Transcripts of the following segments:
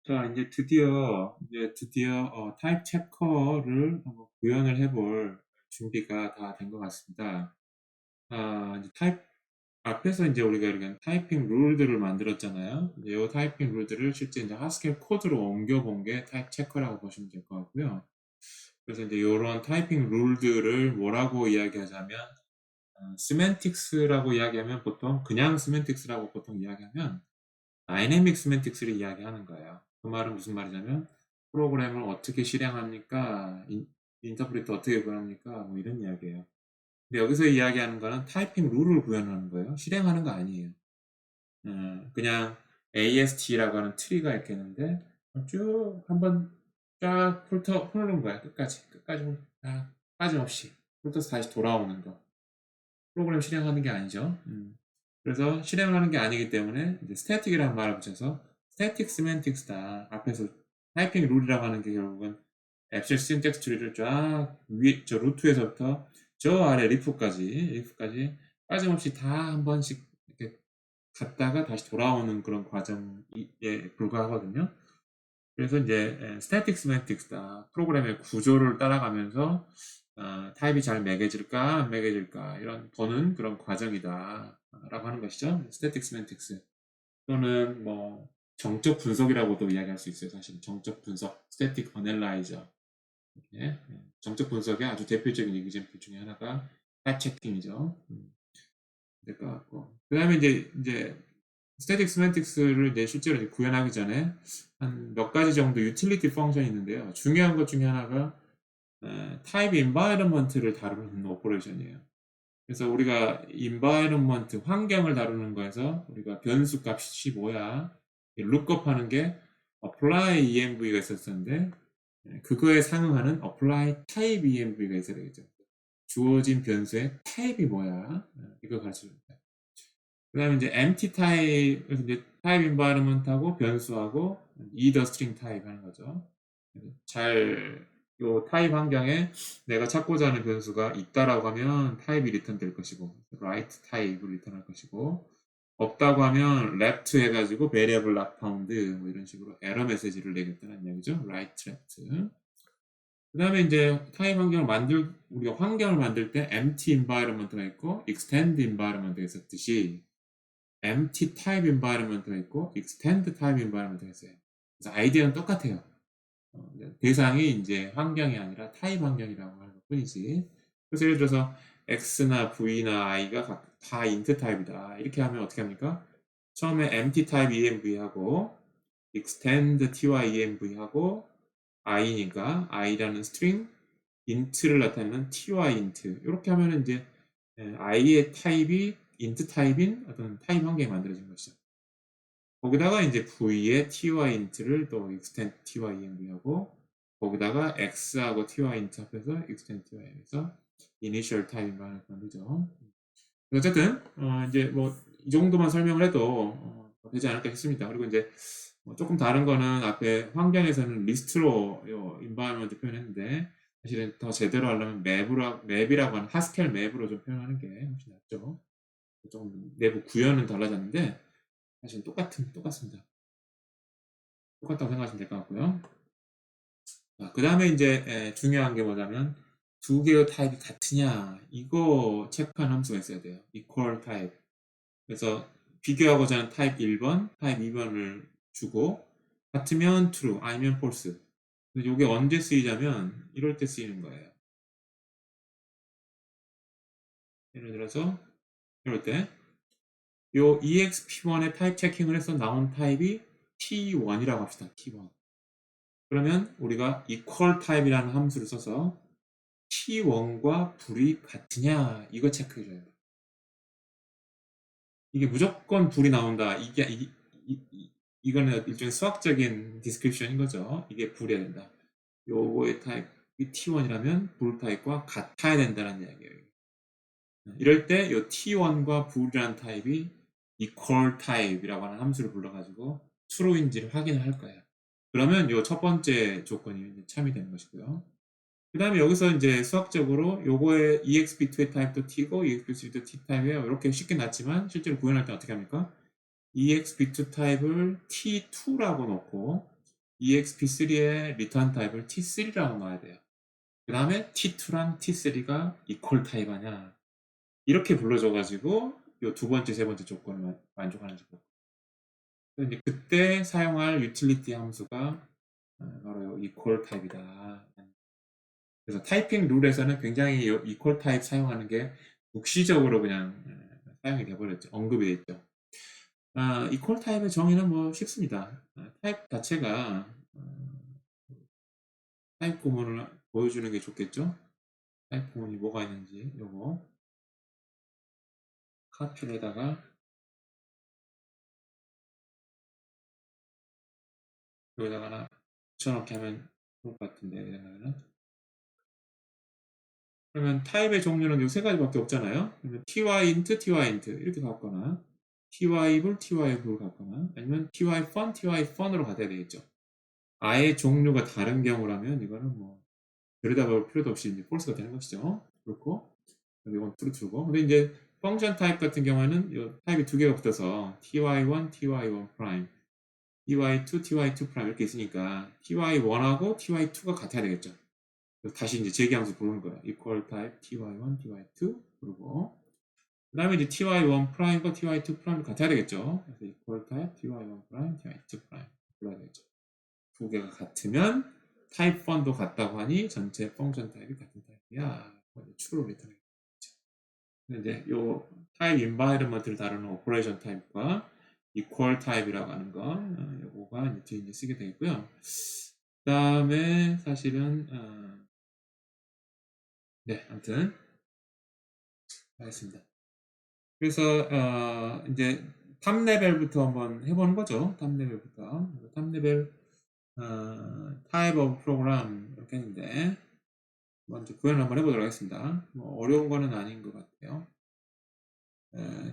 자, 이제 드디어 타입 체커를 한번 구현을 해볼 준비가 다 된 것 같습니다. 이제 앞에서 이제 우리가 이렇게 타이핑 룰들을 만들었잖아요. 이제 이 타이핑 룰들을 실제 이제 하스켈 코드로 옮겨본 게 타입 체커라고 보시면 될 것 같고요. 그래서 이제 이런 타이핑 룰들을 뭐라고 이야기하자면, 시멘틱스라고 이야기하면 보통, 그냥 시멘틱스라고 보통 이야기하면, 다이내믹 시멘틱스를 이야기하는 거예요. 그 말은 무슨 말이냐면 프로그램을 어떻게 실행합니까? 인터프리터 어떻게 구합니까? 뭐 이런 이야기예요. 근데 여기서 이야기하는 거는 타이핑 룰을 구현하는 거예요. 실행하는 거 아니에요. 그냥 AST라고 하는 트리가 이렇게 있는데 쭉 한번 쫙 훑는 거야. 끝까지 빠짐없이 훑어서 다시 돌아오는 거. 프로그램 실행하는 게 아니죠. 그래서 실행을 하는 게 아니기 때문에 이제 스태틱이라는 말을 붙여서 스태틱 시멘틱스다. 앞에서 타이핑 룰이라고 하는 게 결국은 앱쉘 신텍스 트리를 쫙 위에 저 루트에서부터 저 아래 리프까지 빠짐없이 다 한 번씩 이렇게 갔다가 다시 돌아오는 그런 과정에 불과하거든요. 그래서 이제 스태틱 시멘틱스다. 프로그램의 구조를 따라가면서 타입이 잘 매겨질까 안 매겨질까 이런 보는 그런 과정이다 라고 하는 것이죠. 스태틱 시멘틱스 또는 뭐 정적 분석이라고도 이야기할 수 있어요. 사실 정적 분석, 스태틱 어널라이저. 정적 분석의 아주 대표적인 이그젬플 중에 하나가 타입 체킹이죠. 될 것 같고 그 다음에 이제 스태틱 시멘틱스를 이제 실제로 이제 구현하기 전에 한 몇 가지 정도 유틸리티 펑션이 있는데요. 중요한 것 중에 하나가 타입 인바이러먼트를 다루는 오퍼레이션이에요. 그래서 우리가 인바이러먼트 환경을 다루는 거에서 우리가 변수 값이 뭐야 룩업 하는 게 apply env가 있었는데 그거에 상응하는 apply type env가 있어야 되겠죠. 주어진 변수의 타입이 뭐야 이걸 가르쳐줍니다. 그 다음에 이제 empty 타입, 그래서 이제 타입 인바이러먼트하고 변수하고 either string 타입 하는 거죠. 요 타입 환경에 내가 찾고자 하는 변수가 있다라고 하면 타입이 리턴 될 것이고, right 타입을 리턴할 것이고, 없다고 하면 left 해가지고 variable not found 뭐 이런 식으로 에러 메시지를 내겠다는 이야기죠. right left. 그 다음에 이제 타입 우리가 환경을 만들 때 empty environment가 있고, extend environment가 있었듯이, empty type environment가 있고 extend type environment가 있어요. 그래서 아이디어는 똑같아요. 대상이 이제 환경이 아니라 타입 환경이라고 하는 것 뿐이지. 그래서 예를 들어서 x나 v나 i가 다 int 타입이다. 이렇게 하면 어떻게 합니까? 처음에 empty type env하고 extend ty env하고 i니까 i라는 string int를 나타내는 ty int 이렇게 하면 이제 i의 타입이 int 타입인 어떤 타입 환경이 만들어진 것이죠. 거기다가 이제 v의 ty와 int를 또 extend ty env하고 거기다가 x하고 ty와 int 합해서 extend ty 해서 initial 타입을 만들죠. 어쨌든 이제 뭐 이 정도만 설명을 해도 되지 않을까 싶습니다. 그리고 이제 뭐 조금 다른 거는 앞에 환경에서는 리스트로 environment 표현했는데 사실은 더 제대로 하려면 맵이라고 하는 하스켈 맵으로 좀 표현하는 게 훨씬 낫죠. 좀 내부 구현은 달라졌는데 사실 똑같습니다. 똑같다고 생각하시면 될 것 같고요. 그 다음에 이제 중요한 게 뭐냐면 두 개의 타입이 같으냐 이거 체크하는 함수가 있어야 돼요. equal 타입. 그래서 비교하고자 하는 타입 1번, 타입 2번을 주고 같으면 true 아니면 false. 이게 언제 쓰이자면 이럴 때 쓰이는 거예요. 예를 들어서 이럴 때 요 exp1의 타입 체킹을 해서 나온 타입이 t1이라고 합시다. t1. 그러면 우리가 equal 타입이라는 함수를 써서 t1과 불이 같으냐 이거 체크해줘야 돼요. 이게 무조건 불이 나온다. 이거는 일종의 수학적인 디스크립션인 거죠. 이게 불이어야 된다. 요거의 타입이 t1이라면 불 타입과 같아야 된다는 이야기예요. 이럴 때 요 t1과 불이라는 타입이 equal 타입이라고 하는 함수를 불러가지고 true인지를 확인을 할 거예요. 그러면 요 첫 번째 조건이 참이 되는 것이고요. 그 다음에 여기서 이제 수학적으로 요거의 exp2의 타입도 t고 exp3도 t 타입이에요. 이렇게 쉽게 났지만 실제로 구현할 때 어떻게 합니까? exp2 타입을 t2라고 놓고 exp3의 리턴 타입을 t3라고 놔야 돼요. 그 다음에 t2랑 t3가 equal 타입 아냐, 이렇게 불러줘가지고 요 두 번째, 세 번째 조건을 만족하는지 보고, 이제 그때 사용할 유틸리티 함수가 바로 equal 타입이다. 그래서 타이핑 룰에서는 굉장히 equal 타입 사용하는 게 묵시적으로 그냥 사용이 돼버렸죠. 언급이 돼 있죠. equal 타입의 정의는 뭐 쉽습니다. 타입 자체가 타입 구문을 보여주는 게 좋겠죠. 타입 구문이 뭐가 있는지 요거 카피를 해다가 여기다가 하나 붙여넣기 하면 좋을 것 같은데, 내 생각에는. 그러면 타입의 종류는 요 세 가지밖에 없잖아요. 그러면 tyint, tyint 이렇게 갖거나 ty볼, ty볼 갖거나 아니면 tyfun, tyfun으로 갖아야 되겠죠. 아예 종류가 다른 경우라면 이거는 뭐 들여다볼 필요도 없이 이제 false가 되는 것이죠. 그렇고 이건 true고. 근데 이제 펑션 타입 같은 경우에는 이 타입이 두 개가 붙어서 ty1, ty1 prime, ty2, ty2 prime 이렇게 있으니까 ty1하고 ty2가 같아야 되겠죠. 다시 이제 재기함수 부르는 거예요. equal type ty1, ty2 부르고, 그 다음에 이제 ty1 prime과 ty2 prime 같아야 되겠죠. 그래서 equal type ty1 prime, ty2 prime 불러야 되겠죠. 두 개가 같으면 타입 1도 같다고 하니 전체 펑션 타입이 같은 타입이야. true로 리턴해. 이제 요 타입 인바이러먼트를 다루는 오퍼레이션 타입과 equal 타입이라고 하는 거, 요거가 이제 뒤에 이제 쓰게 되겠고요. 그 다음에 사실은 네, 아무튼 하겠습니다. 그래서 이제 탑 레벨부터 한번 해보는 거죠. 탑 레벨부터. 탑 레벨 type of program 이렇게 했는데 먼저 구현을 한번 해보도록 하겠습니다. 뭐 어려운 거는 아닌 것 같아요.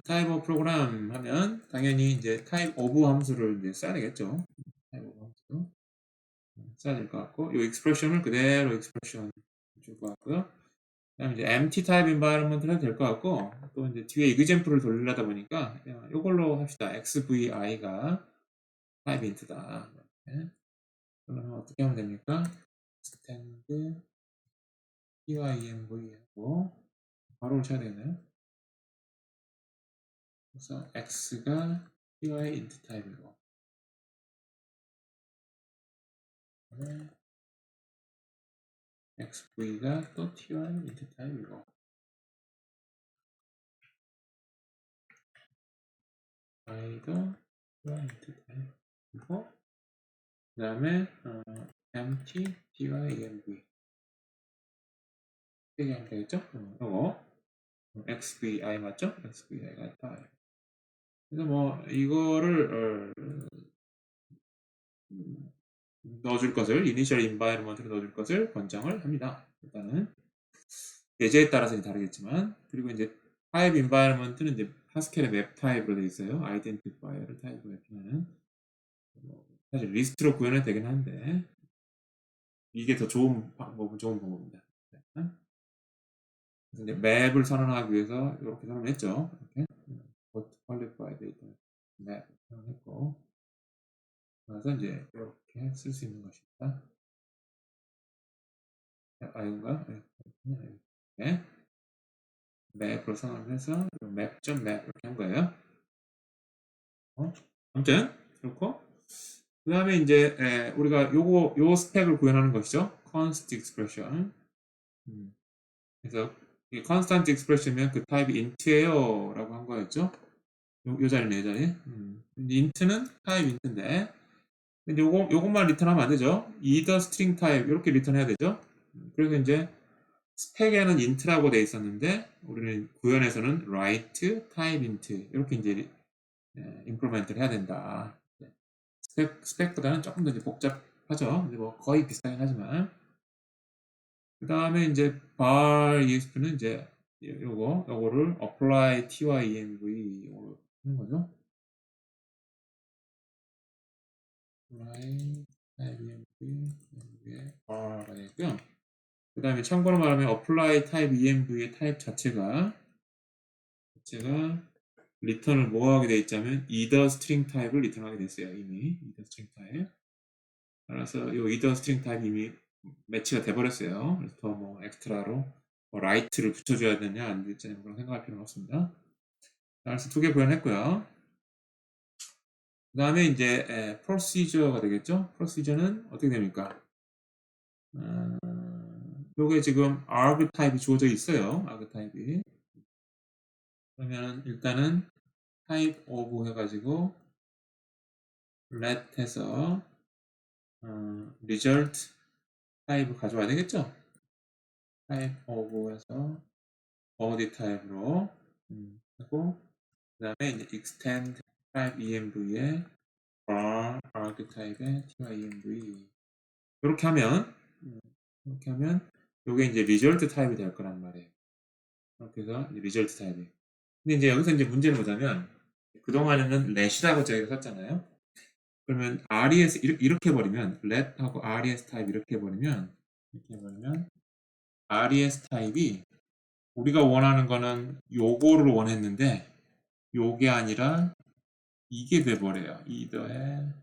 type of program 하면 당연히 이제 type of 함수를 이제 써야 되겠죠. type of 함수 써야 될 것 같고, 이 expression을 그대로 expression 줄 것 같고요. 그다음에 이제 empty type environment를 해도 될 것 같고, 또 이제 뒤에 example을 돌리려다 보니까 이걸로 합시다. XVI가 type int다. 네. 그러면 어떻게 하면 됩니까? extend PYMV 하고 바로 쳐야 되겠네요. 그래서 X가 PY int 타입이고, XV가 또 TY int 타입이고, Y도 TY int 타입이고, 그 다음에 empty PYMV 이렇게 하면 되겠죠? 이거 XVI 맞죠? XVI가 타입. 그래서 뭐 이거를 넣어줄 것을 initial environment로 넣어줄 것을 권장을 합니다. 일단은 예제에 따라서 다르겠지만, 그리고 이제 타입 environment는 이제 하스켈의 맵 타입으로 되어 있어요. identifier를 타입으로 맵하는, 사실 리스트로 구현해도 되긴 한데 이게 더 좋은 방법입니다. 그래서 이제 맵을 선언하기 위해서 이렇게 선언했죠. 이렇게 qualify data 맵 선언했고, 그래서 이제 이렇게 쓸 수 있는 것입니다. 이건가? 네. 맵으로 선언해서 맵.맵 이렇게 한 거예요. 아무튼 그렇고, 그 다음에 이제 우리가 요 스펙을 구현하는 것이죠. constant expression. 그래서 이 constant expression이면 그 타입이 int예요 라고 한 거였죠. 요 자리네, 요 자리. int는 타입 int인데, 근데 요것만 리턴하면 안 되죠. either string type 이렇게 리턴해야 되죠. 그래서 이제 스펙에는 int라고 돼 있었는데 우리는 구현에서는 write type int 이렇게 이제 임플리먼트를 해야 된다. 스펙보다는 조금 더 이제 복잡하죠. 근데 뭐 거의 비슷하긴 하지만, 그 다음에 이제 var exf는 이제 요거를 apply tyenv 이걸로 하는 거죠. apply tyenv의 var가 되겠고요. 그 다음에 참고로 말하면 apply type env의 타입 자체가 리턴을 뭐 하게 돼 있자면 either string 타입을 리턴하게 됐어요. 이미 either string 타입. 따라서 요 이더 스트링 타입 이미 매치가 돼버렸어요. 그래서 더 뭐 엑스트라로 뭐 라이트를 붙여줘야 되냐 안 되냐 그런 생각할 필요는 없습니다. 그래서 두 개 구현했고요. 그 다음에 이제 프로시저가 되겠죠. 프로시저는 어떻게 됩니까? 요게 지금 arg 타입이 주어져 있어요. arg 타입이. 그러면 일단은 type of 해가지고 let 해서 result 타입을 가져와야 되겠죠? type of 해서 body 타입으로 하고 그 다음에 이제 extend type env에 var arg 타입의 ty-env 이렇게 하면 이렇게 하면 요게 이제 result 타입이 될 거란 말이에요. 이렇게 해서 이제 result 타입이. 근데 이제 여기서 이제 문제는 뭐냐면 그동안에는 let이라고 저희가 썼잖아요. 그러면 res 이렇게 해버리면 let하고 res 타입 이렇게 해버리면 res 타입이 우리가 원하는 거는 요거를 원했는데 요게 아니라 이게 돼버려요. 이더의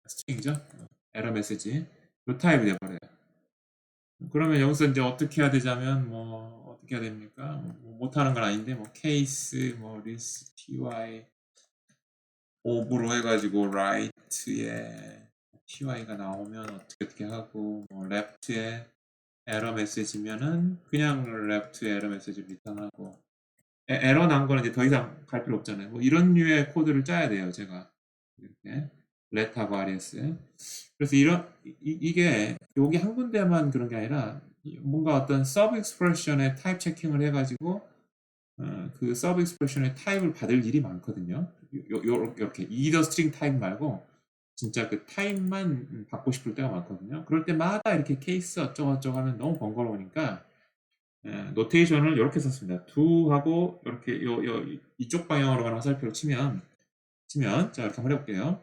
스트링이죠. 에러 메시지 요 타입이 돼버려요. 그러면 여기서 이제 어떻게 해야 되자면 뭐 어떻게 해야 됩니까? 뭐 못하는 건 아닌데 뭐 케이스 뭐 list ty of로 해가지고 right에 ty가 나오면 어떻게 하고 뭐 left에 에러 메시지면은 그냥 left에 에러 메시지 리턴하고 에러 난 거는 이제 더 이상 갈 필요 없잖아요. 뭐 이런 류의 코드를 짜야 돼요, 제가. 이렇게 let하고 res. 그래서 이게 여기 한 군데만 그런 게 아니라 뭔가 어떤 sub expression의 타입 체킹을 해가지고 그 sub expression의 타입을 받을 일이 많거든요. 이렇게 either string 타입 말고 진짜 그 타입만 받고 싶을 때가 많거든요. 그럴 때마다 이렇게 케이스 어쩌고저쩌고 하면 너무 번거로우니까 노테이션을 이렇게 썼습니다. do하고 이렇게 이쪽 방향으로 가는 화살표를 치면 자 이렇게 한번 해볼게요.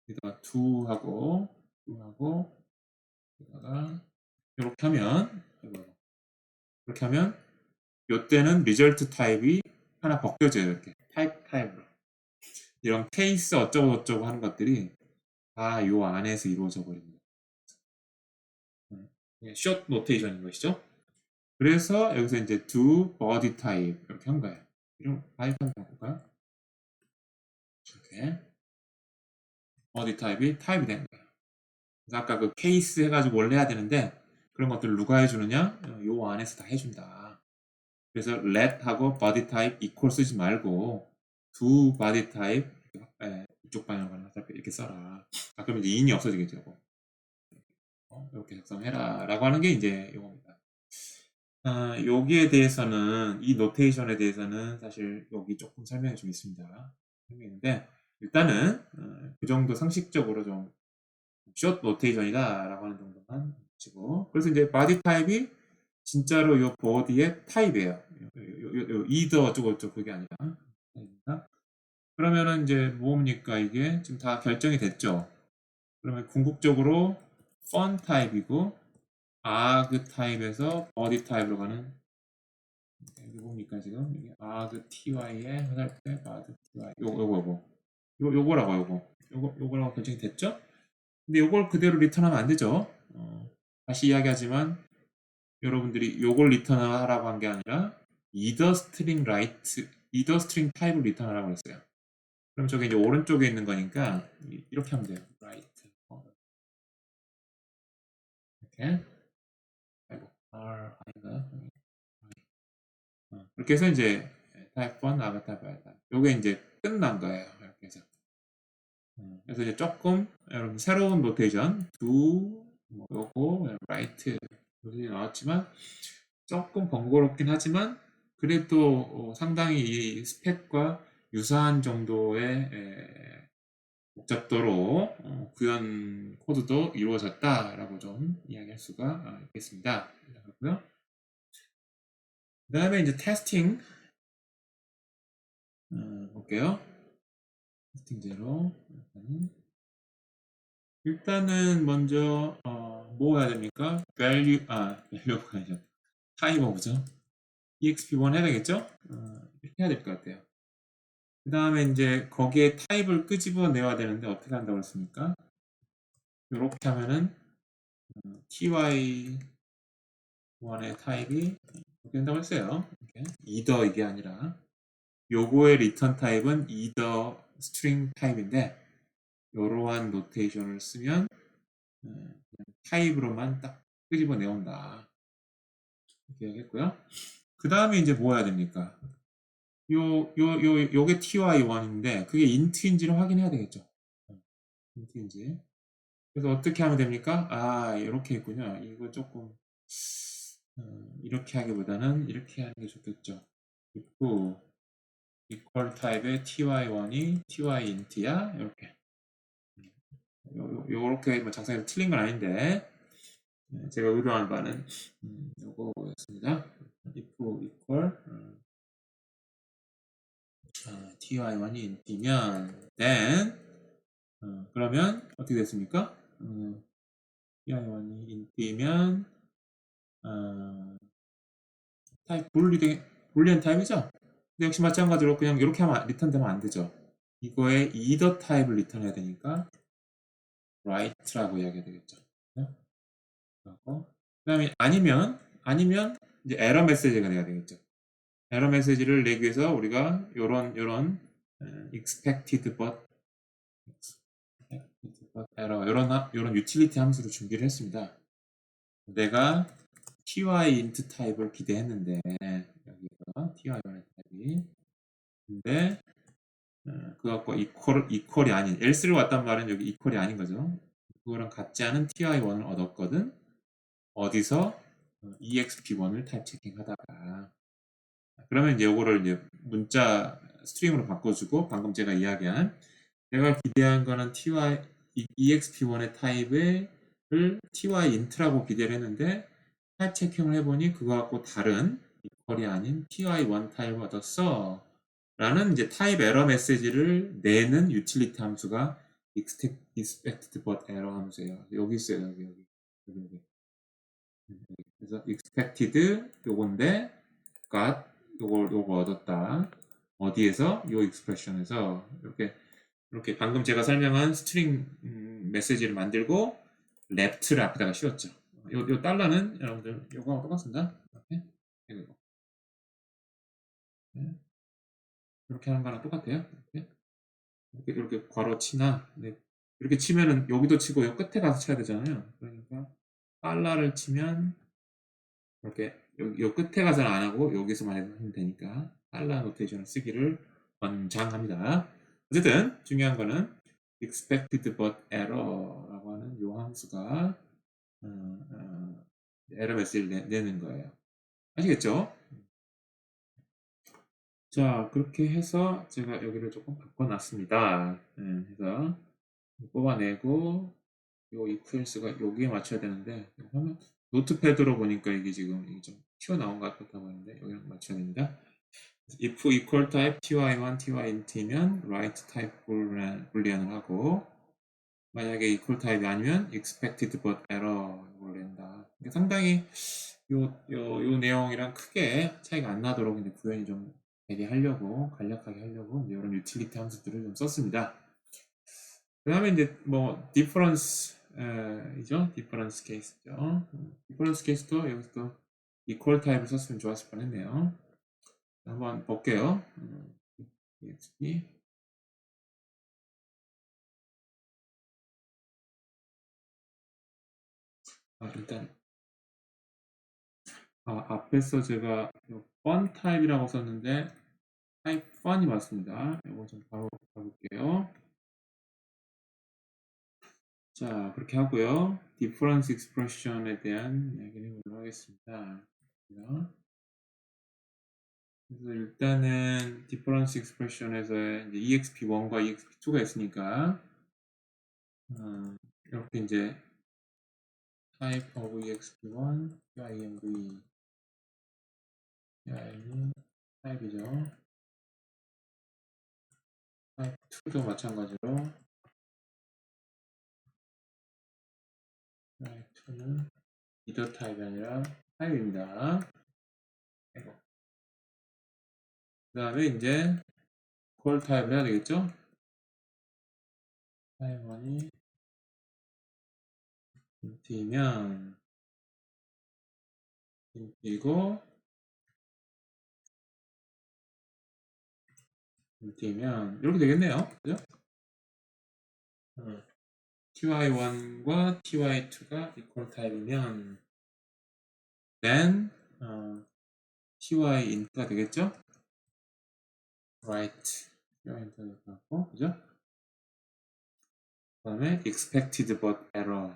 여기다가 do하고 여기다가 이렇게 하면 요때는 result 타입이 하나 벗겨져요. 이렇게 타입으로 이런 케이스 어쩌고저쩌고 하는 것들이 다 요 안에서 이루어져 버립니다. short 노테이션인 것이죠. 그래서 여기서 이제 do body type 이렇게 한 거예요. 이런 타입 한번 볼까요? 이렇게 body 타입이 된 거예요. 그래서 아까 그 케이스 해가지고 원래 해야 되는데 그런 것들 누가 해주느냐? 요 안에서 다 해준다. 그래서 let하고 body type equal 쓰지 말고 do body type 이쪽 방향으로 가는 화살표 이렇게 써라. 그러면 이제 in이 없어지겠죠. 이렇게 작성해라 라고 하는 게 이제 이겁니다. 여기에 대해서는 이 노테이션에 대해서는 사실 여기 조금 설명이 좀 있습니다. 설명인데 일단은 그 정도 상식적으로 좀 숏 노테이션이다 라고 하는 정도만 치고 그래서 이제 바디 타입이 진짜로 요 보디의 타입이에요. 이더 어쩌고저쩌고 그게 아니라 그러면은 이제 뭡니까 이게 지금 다 결정이 됐죠. 그러면 궁극적으로 펀 타입이고 아그 타입에서 버디 타입으로 가는 이게 뭡니까 지금 이게 아그 ty의 화살표에 바드 ty 요거라고 결정이 됐죠? 근데 요걸 그대로 리턴하면 안 되죠. 다시 이야기하지만 여러분들이 요걸 리턴하라고 한 게 아니라 either string right, either string 타입을 리턴하라고 했어요. 그럼 저게 이제 오른쪽에 있는 거니까 이렇게 하면 돼요. right 이렇게 아이고 r 아닌가 이렇게 해서 이제 type 1 아바타 바이다 요게 이제 끝난 거예요. 이렇게 해서 그래서 이제 조금 여러분 새로운 노테이션 do 뭐 요거 right 이렇게 나왔지만 조금 번거롭긴 하지만 그래도 상당히 이 스펙과 유사한 정도의 복잡도로 구현 코드도 이루어졌다라고 좀 이야기할 수가 있겠습니다. 그렇고요. 그 다음에 이제 테스팅 볼게요. 테스팅 제로 일단은 먼저 뭐 해야 됩니까? value가 아니죠. 타입오브죠. exp1 해야 되겠죠? 이렇게 해야 될 것 같아요. 그 다음에 이제 거기에 타입을 끄집어내야 되는데 어떻게 한다고 했습니까? 이렇게 하면은 ty1의 타입이 이렇게 된다고 했어요. 이렇게 either 이게 아니라 요거의 리턴 타입은 either string 타입인데 이러한 노테이션을 쓰면 그냥 타입으로만 딱 끄집어 내온다. 이렇게 하겠고요. 그 다음에 이제 뭐 해야 됩니까? 요게 ty1인데 그게 int인지를 확인해야 되겠죠. int인지. 그래서 어떻게 하면 됩니까? 아, 이렇게 있군요. 이거 조금 이렇게 하기보다는 이렇게 하는 게 좋겠죠. if equal 타입의 ty1이 tyint야 이렇게. 요렇게 뭐 장사해서 틀린 건 아닌데 제가 의도한 바는 요거였습니다. if equal ty1이 int이면 then 그러면 어떻게 됐습니까? ty1이 int이면 타입 불리한 타입이죠? 근데 역시 마찬가지로 그냥 이렇게 하면 리턴 되면 안 되죠. 이거에 either 타입을 리턴해야 되니까 right라고 이야기해야 되겠죠. 그리고 그다음에 아니면 이제 에러 메시지가 내야 되겠죠. 에러 메시지를 내기 위해서 우리가 요런 expected but error 요런 유틸리티 함수를 준비를 했습니다. 내가 tyint 타입을 기대했는데 여기가 ty1의 타입이 근데 그거 갖고 이퀄이 아닌 else를 왔단 말은 여기 이퀄이 아닌 거죠. 그거랑 같지 않은 ty1을 얻었거든. 어디서 exp1을 타입 체킹하다가 그러면 이제 요거를 이제 문자 스트링으로 바꿔주고 방금 제가 이야기한 내가 기대한 거는 exp1의 타입을 tyint라고 기대를 했는데 타입 체킹을 해보니 그거 갖고 다른 이퀄이 아닌 ty1 타입을 얻었어 라는 이제 타입 에러 메시지를 내는 유틸리티 함수가 expected but error 함수예요. 여기 있어요. 여기. 그래서 expected 요건데 got 요거 얻었다. 어디에서? 요 expression에서 이렇게 방금 제가 설명한 스트링 메시지를 만들고 left를 앞에다가 씌웠죠. 요 달러는 여러분들 요거하고 똑같습니다. 이렇게 하는 거랑 똑같아요. 이렇게 괄호 치나 이렇게 치면은 여기도 치고 요 끝에 가서 쳐야 되잖아요. 그러니까 달러를 치면 이렇게 요 끝에 가서는 안 하고 여기서만 하면 되니까 달러 노테이션을 쓰기를 권장합니다. 어쨌든 중요한 거는 expected but error라고 하는 요 함수가 에러 메시지를 내는 거예요. 아시겠죠? 자, 그렇게 해서 제가 여기를 조금 바꿔놨습니다. 그래서 뽑아내고 요 equals가 여기에 맞춰야 되는데 하면 노트패드로 보니까 이게 지금 좀 튀어나온 것 같아 보이는데 여기랑 맞춰야 됩니다. if equal type ty1, tyint면 right type 불리언을 하고 만약에 equal type이 아니면 expected but error을 낸다. 상당히 요 내용이랑 크게 차이가 안 나도록 이제 구현이 좀 되게 하려고 간략하게 하려고 이제 이런 유틸리티 함수들을 좀 썼습니다. 그 다음에 이제 뭐 difference 이죠? difference case죠. difference case도 여기서 equal type을 썼으면 좋았을 뻔했네요. 한번 볼게요. exp 일단 앞에서 제가 fun type이라고 썼는데 type fun이 맞습니다. 이거 좀 바로 가볼게요. 자, 그렇게 하고요. difference expression에 대한 이야기를 해보도록 하겠습니다. 그래서 일단은 difference expression에서 이제 exp1과 exp2가 있으니까 이렇게 이제 type of exp1, imv, im이 타입이죠. type 2도 마찬가지로 type 2는 either 타입이 아니라 타입입니다. 그 다음에 이제 콜 타입을 해야 되겠죠? 타입 1이 int이면 int이고 int이면 이렇게 되겠네요. 그죠? ty1과 ty2가 equal 타입이면 then ty int가 되겠죠? right. ty int가 될 것 같고, 그죠? 그 다음에 expected but error.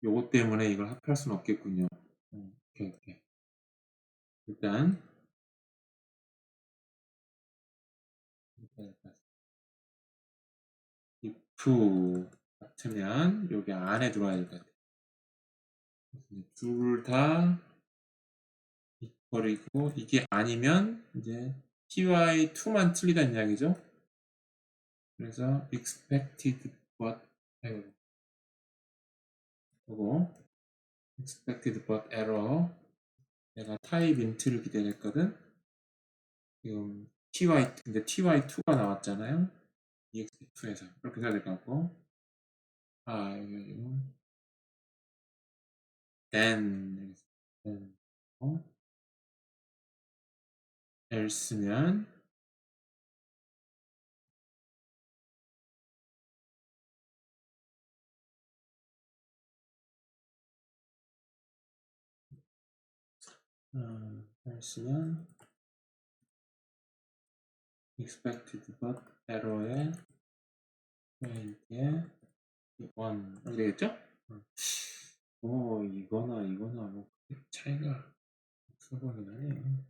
요거 때문에 이걸 합할 수는 없겠군요. 오케이. 일단 if 같으면 여기 안에 들어와야 될 것 같아요. 둘 다 equal이고 이게 아니면 이제 ty2만 틀리다는 이야기죠. 그래서 expected but 그리고 expected but error 내가 type int를 기대했거든. 지금 근데 ty2가 나왔잖아요. exp2에서 이렇게 해야 될 것 같고 여기 then else면 else면 expected but error에 point에 1 이렇게 되겠죠? 이거나 뭐 차이가 없어 보이긴 하네요.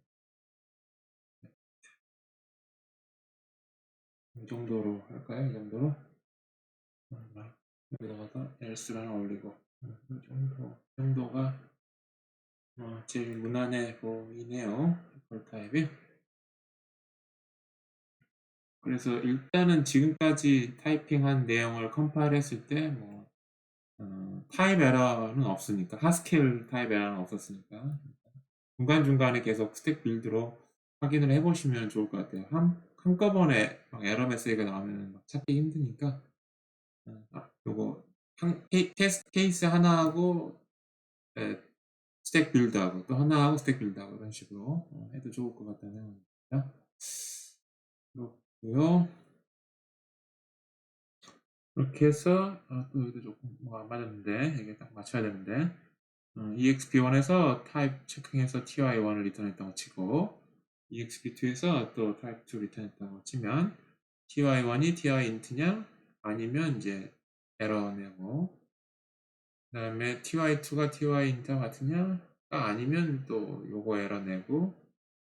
이 정도로 할까요? 이 정도로? 여기다가 else랑 올리고 이 정도가 제일 무난해 보이네요. 디폴트 타입이. 그래서 일단은 지금까지 타이핑한 내용을 컴파일 했을 때 타입 에러는 없으니까 하스케일 타입 에러는 없었으니까 중간중간에 계속 스택 빌드로 확인을 해보시면 좋을 것 같아요. 한꺼번에 에러 메시지가 나오면 찾기 힘드니까 요거 케이스 하나하고 스택 빌드하고 또 하나하고 스택 빌드하고 이런 식으로 해도 좋을 것 같다는 생각입니다. 그렇고요. 이렇게 해서 또 여기도 조금 안 맞았는데 이게 딱 맞춰야 되는데 exp1에서 타입 체킹해서 ty1을 리턴했다고 치고 exp2에서 또 타입 2 리턴했다고 치면 ty1이 ty int냐 아니면 이제 에러 내고 그 다음에 ty2가 ty int와 같으냐 아니면 또 요거 에러 내고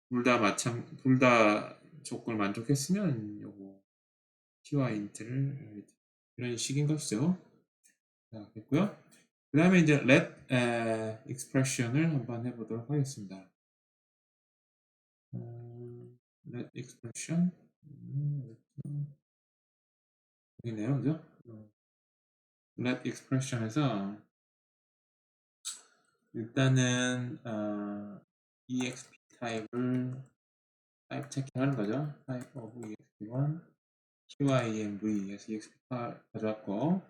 둘 다 조건을 만족했으면 요거 ty int를 이런 식인 것이죠. 자, 됐고요. 그 다음에 이제 let expression을 한번 해보도록 하겠습니다. let expression 여기네요, 그죠? let expression에서 일단은 exp 타입을 타입 체킹하는 거죠. type of exp1 tymv에서 exp 가져왔고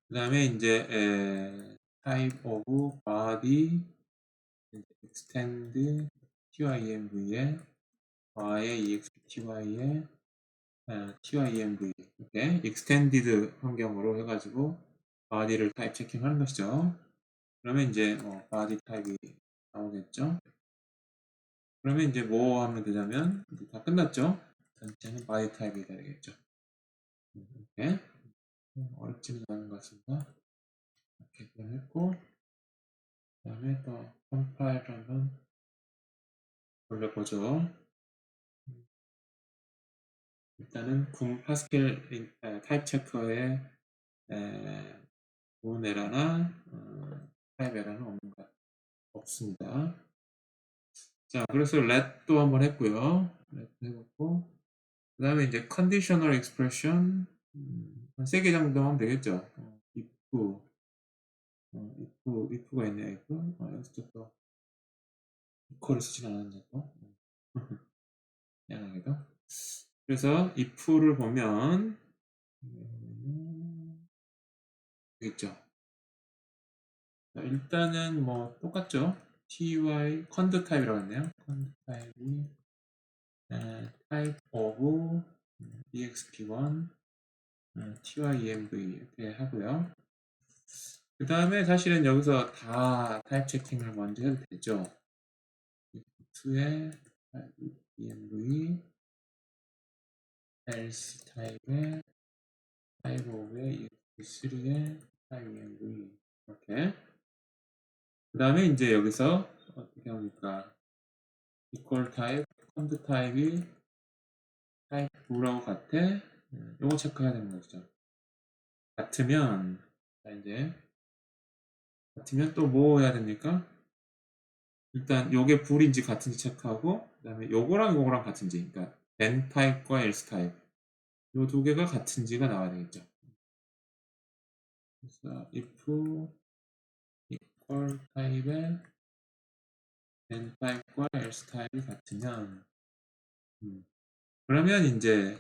그 다음에 이제 type of body extend tymv에 y의 expty에 tymv 이렇게 extended 환경으로 해가지고 body를 타입 체킹하는 것이죠. 그러면 이제 body 타입이 나오겠죠. 그러면 이제 뭐 하면 되냐면 이제 다 끝났죠. 전체는 body 타입이 되겠죠. 이렇게 어렵지는 않은 것 같습니다. 이렇게 했고 그 다음에 또 컴파일을 한번 돌려보죠. 일단은 파스켈 타입 체커에 본 에러나 타입 에러는 없습니다. 자, 그래서 let도 한번 했고요. let 해봤고 그 다음에 이제 conditional expression 한 3개 정도 하면 되겠죠. if가 있네요. if 여기서 또 equal을 쓰진 않았네 또 미안하게도. 그래서 if를 보면 되겠죠. 자, 일단은 뭐 똑같죠. ty 컨드 타입이라고 했네요. 컨드 타입이 type of exp1 tyemv 이렇게 하고요. 그 다음에 사실은 여기서 다 타입 체킹을 먼저 해도 되죠. if2의 emv else 타입의 type of의 if3의 tyemv 이렇게. 그 다음에 이제 여기서 어떻게 합니까? equal type, const 타입이 type 2라고 같아. 요거 체크해야 되는 거죠. 같으면, 자, 이제, 같으면 또 뭐 해야 됩니까? 일단 요게 불인지 같은지 체크하고, 그 다음에 요거랑 요거랑 같은지, 그러니까 then 타입과 else 타입 요 두 개가 같은지가 나와야 되겠죠. 그래서 if equal 타입의 then 타입과 else 타입이 같으면 그러면 이제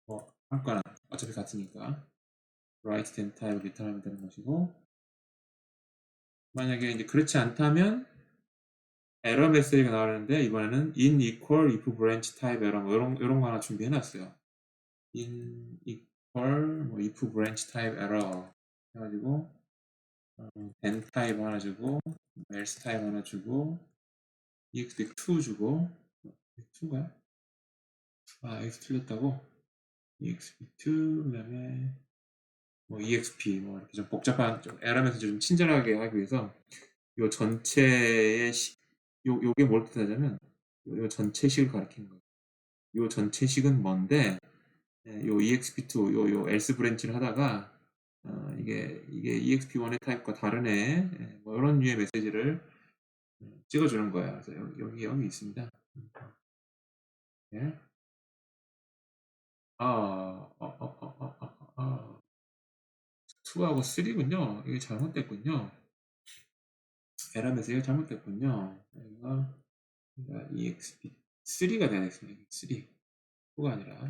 뭐 아무거나 어차피 같으니까 write then 타입을 리턴하면 되는 것이고, 만약에 이제 그렇지 않다면 에러 메시지가 나오는데 이번에는 in equal if branch type 에러 뭐 이런 거 하나 준비해 놨어요. in equal 뭐 if branch type error 해가지고 then type 하나 주고 else type 하나 주고 exp2 주고 2인가요? 아 x 틀렸다고 exp2 그다음에 뭐 exp 뭐 이렇게 좀 복잡한 좀 에러 메시지 좀 친절하게 하기 위해서 요 전체의 요게 뭘 뜻하냐면 요 전체식을 가리키는 거예요. 요 전체식은 뭔데 요 exp2 요 else 브랜치를 하다가 이게 exp1의 타입과 다르네 뭐 이런 류의 메시지를 찍어주는 거야. 그래서 여기 있습니다. 네. 2하고 3군요. 이게 잘못됐군요. 에러 메시지가 잘못됐군요. 여기가 exp3가 되겠습니다. 3. 2가 아니라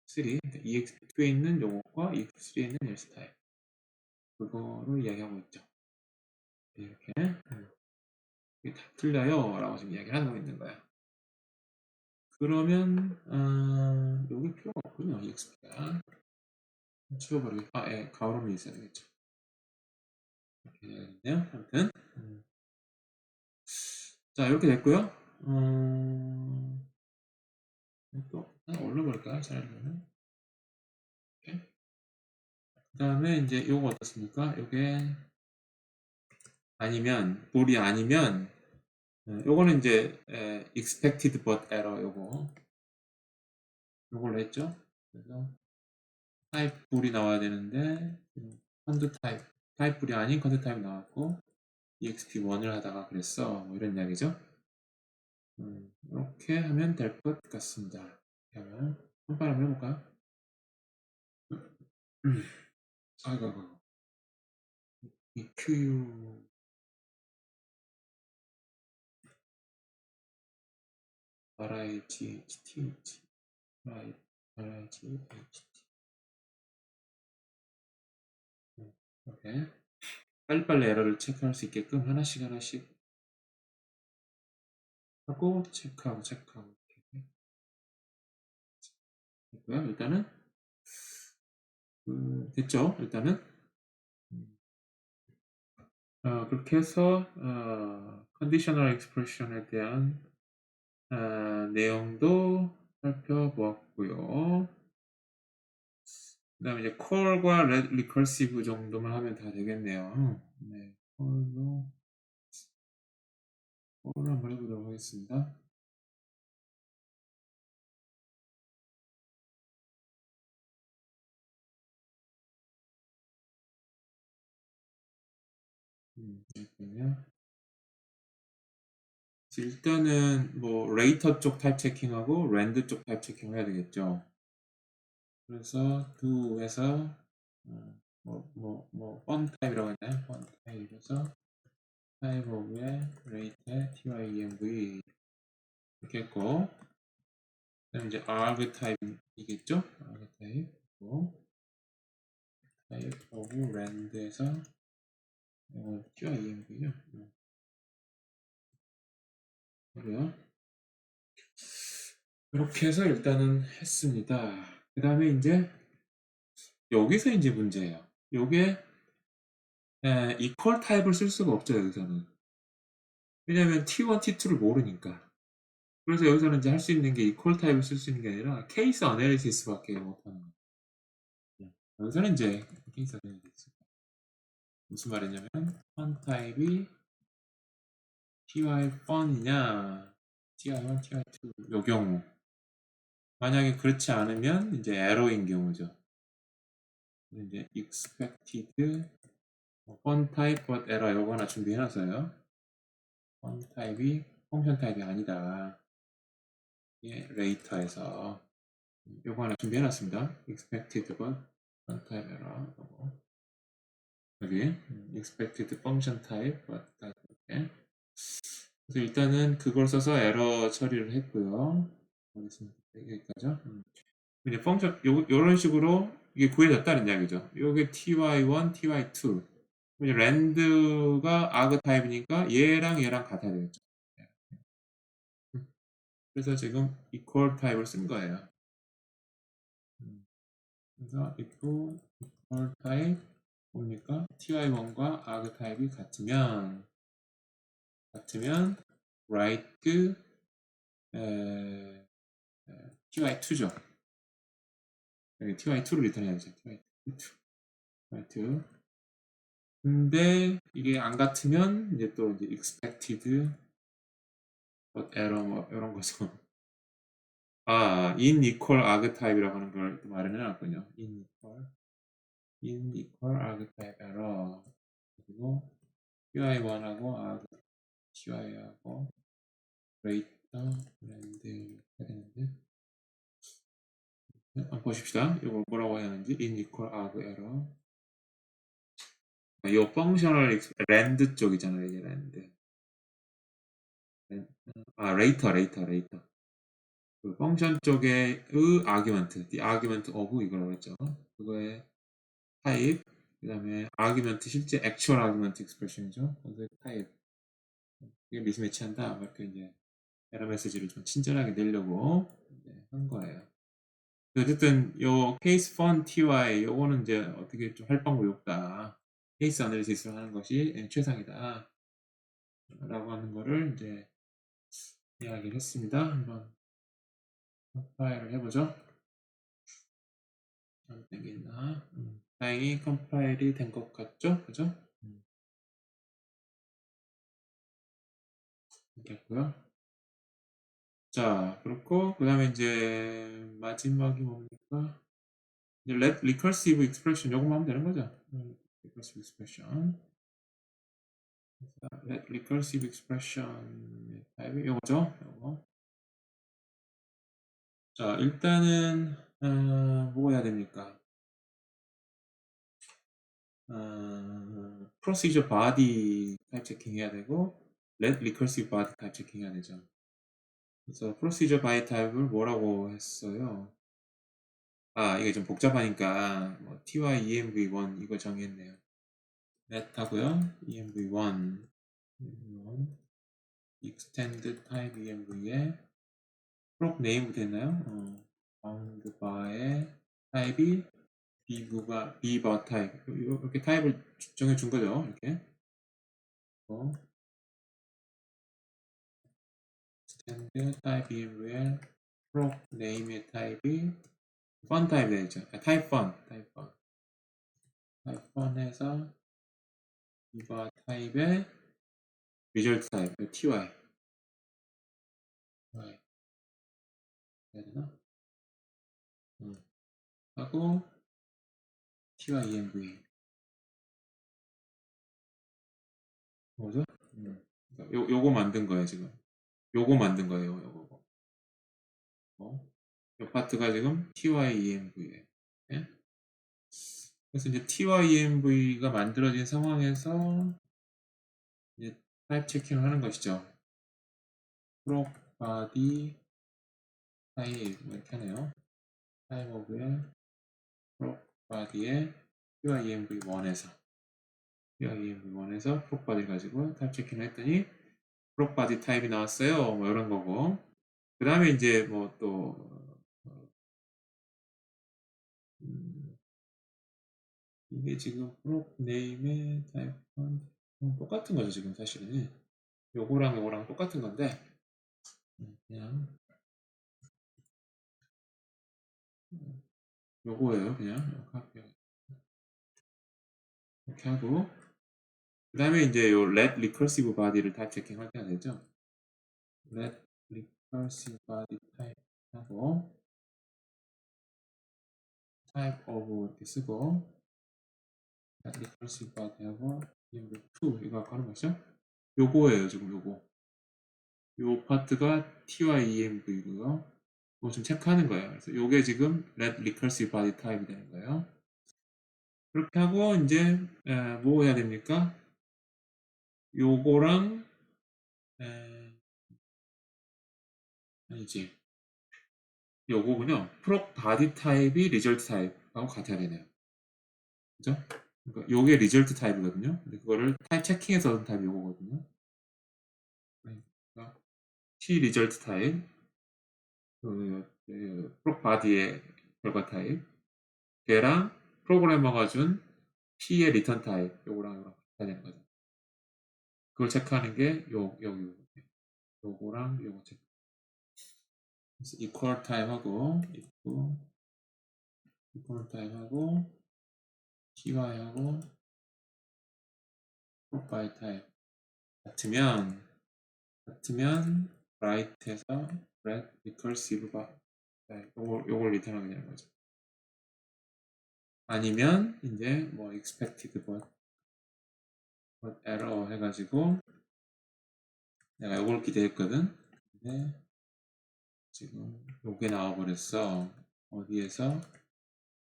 3. 그러니까 exp2에 있는 요것과 exp3에 있는 else 타입. 그거를 이야기하고 있죠. 이렇게. 이게 다 틀려요. 라고 지금 이야기를 하고 있는 거야. 그러면, 여기 필요가 없군요. exp가. 치워버리고, 예, 가로로 있어야 되겠죠. 이렇게 해야겠네요. 아무튼. 자, 이렇게 됐고요. 또, 올려볼까요? 잘하려면. 그 다음에 이제 요거 어떻습니까? 요게 아니면, 볼이 아니면, 요거는 이제, expected but error 요걸로 했죠. 그래서, 타입 볼이 나와야 되는데, 컨드 타입 볼이 아닌 컨드 타입 나왔고, exp1을 하다가 그랬어. 뭐 이런 이야기죠. 이렇게 하면 될 것 같습니다. 그러면 한번 한번 해볼까요? 아이고. EQ RIGHT RIGHT 이렇게 빨리빨리 에러를 체크할 수 있게끔 하나씩 하고 체크하고 이렇게 했고요. 일단은 됐죠. 일단은 그렇게 해서 컨디셔널 익스프레션에 대한 내용도 살펴보았고요. 그 다음에 이제 콜과 리커시브 정도만 하면 다 되겠네요. 네, 콜을 한번 해보도록 하겠습니다. 잠깐만요. 일단은 뭐 레이터 쪽 타입 체킹하고 랜드 쪽 타입 체킹을 해야 되겠죠. 그래서 do에서 펀 타입이라고 했나요? 펀 타입에서 타입 오브의 레이트의 tyemv 이렇게 했고, 그다음 이제 arg 타입이겠죠? arg 타입 type of land에서 TYEMV요. 그래요. 이렇게 해서 일단은 했습니다. 그 다음에 이제 여기서 이제 문제예요. 요게 equal 타입을 쓸 수가 없죠, 여기서는. 왜냐면 T1, T2를 모르니까. 그래서 여기서는 이제 할 수 있는 게 equal 타입을 쓸 수 있는 게 아니라 케이스 어널리시스밖에 못하는 거예요. 여기서는 이제 케이스 어널리시스. 무슨 말이냐면 펀 타입이 ty 펀이냐 ty1, ty2 요 경우 만약에 그렇지 않으면 이제 에러인 경우죠. 이제 expected 펀 타입 but error 요거 하나 준비해놨어요. 펀 타입이 펑션 타입이 아니다. 예, later에서 요거 하나 준비해놨습니다. expected but 펀 타입 error 요거. 여기 expected function type but 이렇게. 그래서 일단은 그걸 써서 에러 처리를 했고요. 여기까지죠. 이제 펑션 요런 식으로 이게 구해졌다는 이야기죠. 요게 ty1, ty2. 이제 랜드가 아그 타입이니까 얘랑 같아야 되겠죠. 그래서 지금 equal 타입을 쓴 거예요. 그래서 equal 타입 뭡니까? ty1과 아그 타입이 같으면 write ty2죠. 여기 ty2를 리턴해야죠. ty2. 근데 이게 안 같으면 이제 또 이제 expected but error 뭐 이런 거죠. in equal archetype이라고 하는 걸 또 말을 해놨군요. in equal archetype error. 그리고 ty1하고 ty하고 greater than 해야 되는데 한번 보십시다. 이거 뭐라고 해야 하는지 in equal arg error. 이 펑셔널 랜드 쪽이잖아요. 이게 랜드. later. 그 펑션 쪽의 argument, the argument of 이걸 했죠. 그거의 타입, 그 다음에 argument 실제 actual argument expression이죠. 그래서 타입 이게 미스매치한다. 이렇게 이제 에러 메시지를 좀 친절하게 내려고 한 거예요. 어쨌든 요 케이스 펀 ty 요거는 이제 어떻게 좀 할 방법이 없다. 케이스 어널리시스를 하는 것이 최상이다. 라고 하는 거를 이제 이야기를 했습니다. 한번 컴파일을 해보죠. 안 되겠나? 다행히 컴파일이 된 것 같죠? 그죠? 됐고요. 자, 그렇고 그 다음에 이제 마지막이 뭡니까? 이제 let recursive expression 요것만 하면 되는 거죠? recursive expression. let recursive expression 타입이 요거죠? 요거. 자, 일단은 뭐 해야 됩니까? procedure body 타입 체킹 해야 되고 let recursive body 타입 체킹 해야 되죠. 그래서 procedure by 타입을 뭐라고 했어요? 이게 좀 복잡하니까 뭐 ty env1 이거 정했네요. let 하고요. env1 extend type env에 prop name 됐나요? bound by의 타입이 bbar 타입 이렇게 타입을 정해준 거죠. 이렇게 extend type env의 prop name의 타입이 fun 타입 되죠. 타입 펀에서 bbar 타입의 result 타입 ty 해야 되나? 하고 TYENV 뭐죠? 요거 만든 거예요 지금. 요거 만든 거예요. 요거. 요 파트가 지금 TYENV예요. 네? 그래서 이제 TYENV가 만들어진 상황에서 이제 타입 체킹을 하는 것이죠. prop body 타입 이렇게 하네요. 타입 오브의 prop body의 TYENV1에서 TYENV1에서 프롭 바디를 가지고 타입 체킹을 했더니 프롭 바디 타입이 나왔어요. 뭐 이런 거고. 그 다음에 이제 뭐 또 이게 지금 프롭 네임의 타입 똑같은 거죠 지금 사실은. 요거랑 요거랑 똑같은 건데 그냥 요거예요 그냥 이렇게 하고 그 다음에 이제 요 let recursive body를 타입 체킹 할 때가 되죠. let recursive body 타입 하고 type of 이렇게 쓰고 let recursive body 하고 env2 이거 아까 하는 거죠. 요거예요 지금 요거. 요 파트가 TYEMV고요. 이거 좀 체크하는 거예요. 그래서 요게 지금 let recursive body type이 되는 거예요. 그렇게 하고 이제 뭐 해야 됩니까? 요거랑 아니지 요거군요. prop body 타입이 result 타입하고 같아야 되네요. 그죠? 그러니까 요게 result 타입이거든요. 근데 그거를 타입 체킹해서 얻은 타입이 요거거든요. 그러니까 T result 타입 prop body의 결과 타입 걔랑 프로그래머가 준 P의 return 타입 요거랑 요거랑 같아야 되는 거죠. 그걸 체크하는 게 요거랑 요거 체크. 그래서 equal time하고 equal time하고 ty하고 profile type 같으면 write에서 red recursive 요걸 리턴하게 되는 거죠. 아니면 이제 뭐 expected but error 해가지고 내가 요걸 기대했거든. 근데 지금 요게 나와버렸어. 어디에서?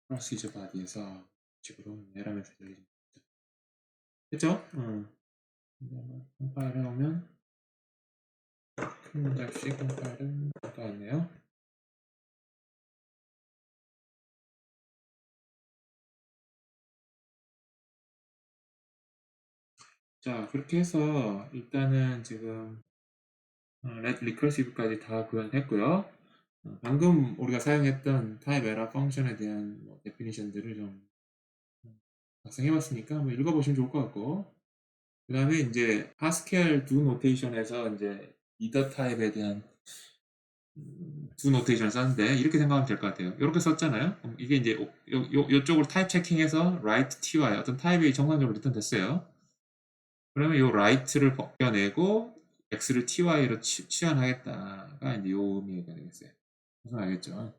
procedure body에서 식으로 에러 메시지를 그쵸? 컴파일 해오면 큰 문제 없이 컴파일은 가 있네요. 자 그렇게 해서 일단은 지금 let recursive까지 다 구현했고요. 방금 우리가 사용했던 type error 펑션에 대한 뭐 데피니션들을 좀 작성해봤으니까 한번 읽어보시면 좋을 것 같고 그 다음에 이제 하스켈 do 노테이션에서 이제 either 타입에 대한 do 노테이션을 썼는데 이렇게 생각하면 될 것 같아요. 이렇게 썼잖아요. 이게 이제 요쪽으로 타입 체킹해서 write ty 어떤 타입이 정상적으로 리턴 됐어요. 그러면 요 write를 벗겨내고 x를 ty로 치환하겠다가 이제 요 의미가 되겠어요. 무슨 알겠죠?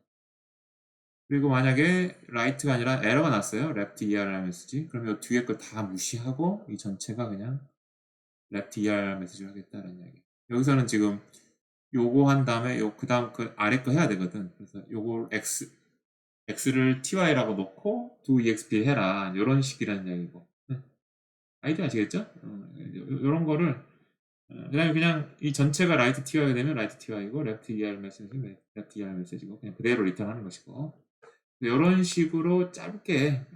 그리고 만약에 write가 아니라 에러가 났어요. left er 메시지. 그러면 요 뒤에 거 다 무시하고 이 전체가 그냥 left er 메시지를 하겠다는 이야기. 여기서는 지금 요거 한 다음에 그 다음 그 아래 거 해야 되거든. 그래서 요걸 x를 ty라고 놓고 do exp 해라. 이런 식이라는 이야기고. 아이디어 아시겠죠? 이런 거를 그다음에 그냥 이 전체가 right ty가 되면 right ty고 left er 메시지는 left er 메시지고 그냥 그대로 리턴하는 것이고 이런 식으로 짧게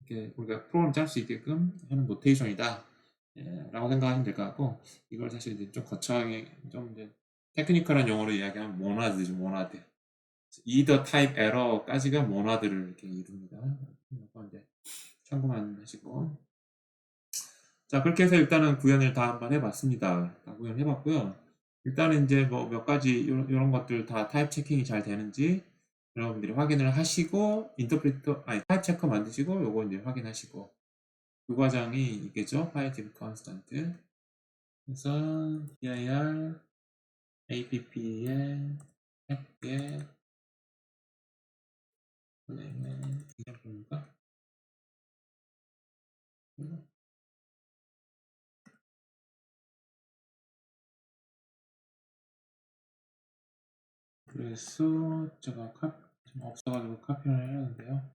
이렇게 우리가 프로그램 짤 수 있게끔 하는 노테이션이다 라고 생각하시면 될 것 같고 이걸 사실 이제 좀 거창하게 좀 이제 테크니컬한 용어로 이야기하면 모나드죠. 모나드 either type error까지가 모나드를 이렇게 이룹니다. 이거 이제 참고만 하시고 자 그렇게 해서 일단은 구현을 다 한번 해봤습니다. 다 구현해봤고요. 일단은 이제 뭐 몇 가지 이런 것들 다 타입 체킹이 잘 되는지 여러분들이 확인을 하시고 인터프리터 아니 타입 체커 만드시고 요거 이제 확인하시고 그 과정이 이게죠. 파이티브 컨스턴트 그래서 dir app의 핵의 example입니까? 그래서 제가 좀 없어가지고 카피를 해놨는데요.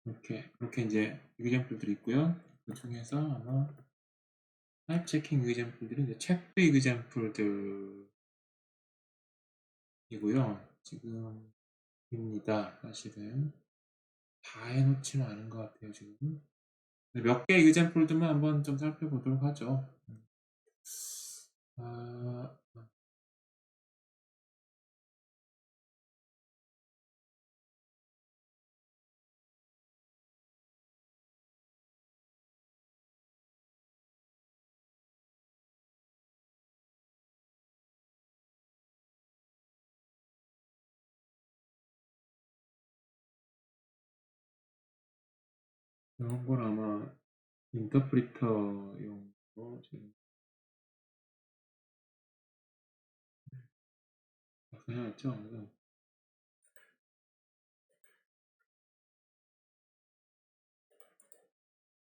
이렇게 이제 example들이 있고요. 그 중에서 아마 타입 체킹 example들은 이제 체크 example들이고요. 지금입니다. 사실은 다 해놓지는 않은 것 같아요, 지금. 몇 개 example들만 한번 좀 살펴보도록 하죠. 아, 이런 건 아마 인터프리터용으로 지금 해놨죠. 그래서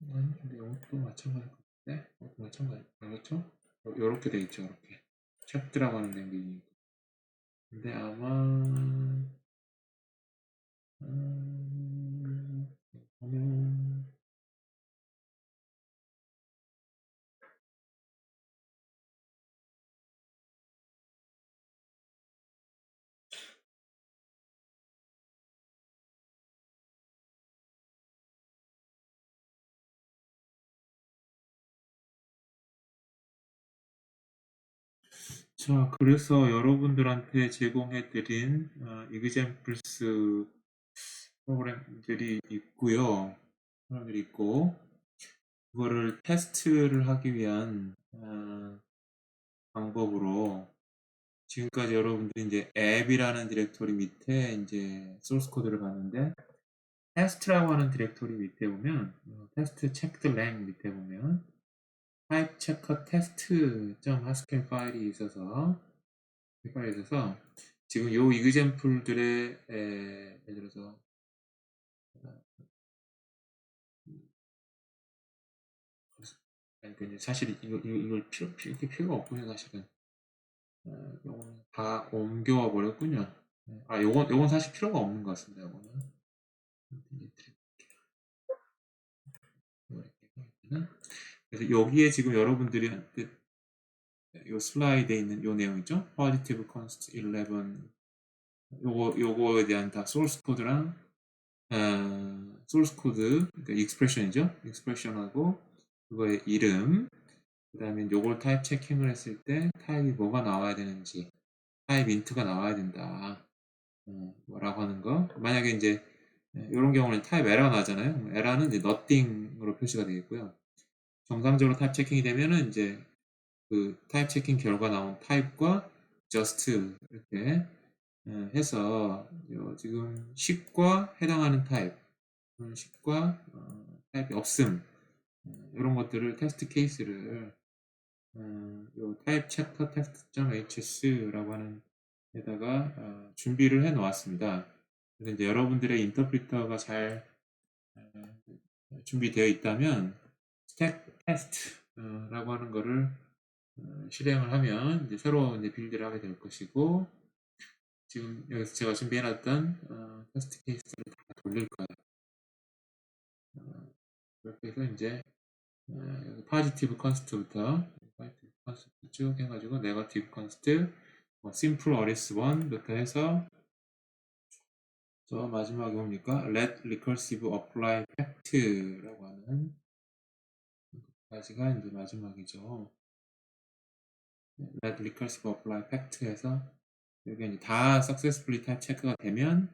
근데 이것도 마찬가지일 것 같은데? 이것도 마찬가지, 그렇죠? 요렇게 돼 있죠, 이렇게. 챕트라고 하는 랭귀지. 근데 아마, 보면, 자, 그래서 여러분들한테 제공해드린 examples 프로그램들이 있고요. 프로그램들이 있고, 그거를 테스트를 하기 위한 방법으로 지금까지 여러분들이 이제 앱이라는 디렉토리 밑에 이제 소스 코드를 봤는데 테스트라고 하는 디렉토리 밑에 보면 테스트 체크드 랭 밑에 보면 타입 체커 테스트.haskell 파일이 있어서 지금 요 이그젬플들의 예를 들어서 아니 사실 이걸 이렇게 필요가 없군요 사실은. 요거는 다 옮겨와 버렸군요. 요건 사실 필요가 없는 것 같습니다. 요거는. 그래서 여기에 지금 여러분들이 요 슬라이드에 있는 요 내용 있죠? positive const 11 요거에 대한 다 소스 코드랑 소스 코드 그러니까 익스프레션이죠? 익스프레션하고 그거의 이름 그 다음에 요걸 타입 체킹을 했을 때 타입이 뭐가 나와야 되는지 타입 인트가 나와야 된다 뭐라고 하는 거 만약에 이제 이런 경우는 타입 에러가 나잖아요 에러는 이제 nothing으로 표시가 되겠고요 정상적으로 타입 체킹이 되면은 이제 그 타입 체킹 결과 나온 타입과 just 이렇게 해서 지금 10과 해당하는 타입 10과 타입이 없음 이런 것들을 테스트 케이스를 요 타입 체커 테스트.hs라고 하는 데다가 준비를 해 놓았습니다. 그래서 이제 여러분들의 인터프리터가 잘 준비되어 있다면 스택 테스트라고 하는 거를 실행을 하면 이제 새로 이제 빌드를 하게 될 것이고 지금 여기서 제가 준비해놨던 테스트 케이스를 다 돌릴 거예요. 그렇게 해서 이제 여기 파지티브 컨스트부터 파지티브 컨스트 쭉 해가지고 네거티브 컨스트 심플 어리스 1부터 해서 저 마지막에 뭡니까? let recursive apply fact라고 하는 까지가 이제 마지막이죠. let recursive apply fact에서 여기 이제 다 successfully type 체크가 되면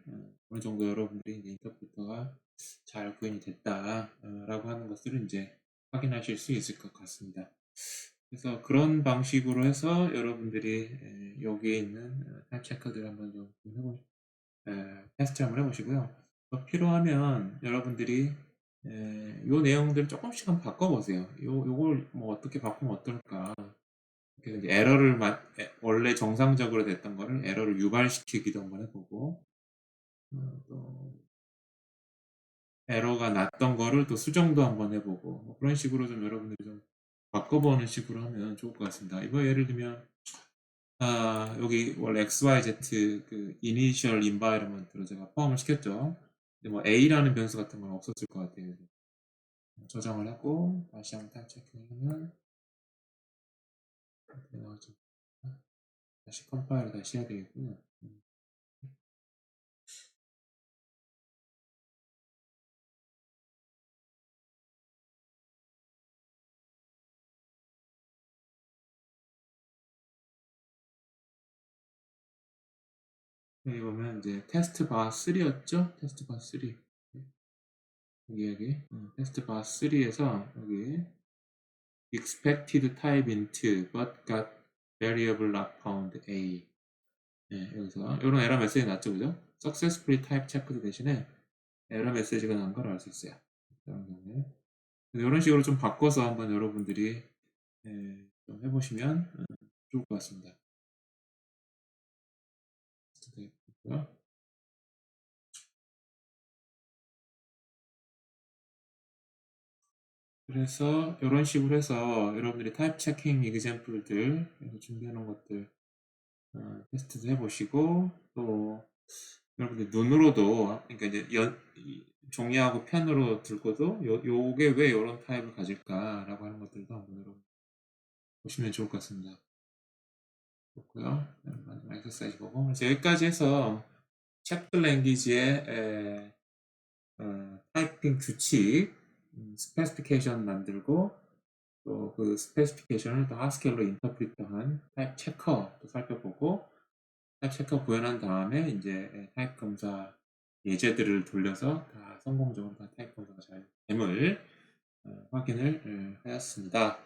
어느 정도 여러분들이 이제 인터프리터가 잘 구현이 됐다라고 하는 것들을 이제 확인하실 수 있을 것 같습니다. 그래서 그런 방식으로 해서 여러분들이 여기에 있는 타입 체크들을 한번 좀 테스트 한번 해보시고요. 필요하면 여러분들이 요 내용들을 조금씩 한번 바꿔보세요. 요걸 뭐 어떻게 바꾸면 어떨까? 그래서 이제 원래 정상적으로 됐던 거를 에러를 유발시키기도 한번 해보고 또 에러가 났던 거를 또 수정도 한번 해보고 뭐 그런 식으로 좀 여러분들이 좀 바꿔보는 식으로 하면 좋을 것 같습니다. 이거 예를 들면 여기 원래 XYZ 그 initial environment로 제가 포함을 시켰죠. 근데 뭐 A라는 변수 같은 건 없었을 것 같아요. 저장을 하고 다시 한번 타입 체크하면 이렇게 나오죠. 다시 컴파일을 다시 해야 되겠군요. 여기 보면 이제 테스트 바 3였죠? 테스트 바 3. 여기 테스트 바 3에서 여기 expected type int but got variable not found a. 여기서 이런 에러 메시지 났죠, 그죠? successfully type checked 대신에 에러 메시지가 난 걸 알 수 있어요. 이런 식으로 좀 바꿔서 한번 여러분들이 좀 해보시면 좋을 것 같습니다. 그래서 이런 식으로 해서 여러분들이 타입 체킹 이그젬플들 준비해 놓은 것들 테스트도 해보시고, 또 여러분들 눈으로도, 그러니까 이제 종이하고 펜으로 들고도 요게 왜 이런 타입을 가질까라고 하는 것들도 한번 여러분 보시면 좋을 것 같습니다. 좋고요. 마지막 엑서사이즈 보고, 그래서 여기까지 해서 체크 랭귀지의 타이핑 규칙, 스페시피케이션 만들고, 또 그 스페시피케이션을 또 하스케일로 인터프리트한 타입 체커도 살펴보고, 타입 체커 구현한 다음에 이제 타입 검사 예제들을 돌려서 다 성공적으로 다 타입 검사가 잘 됨을 확인을 하였습니다.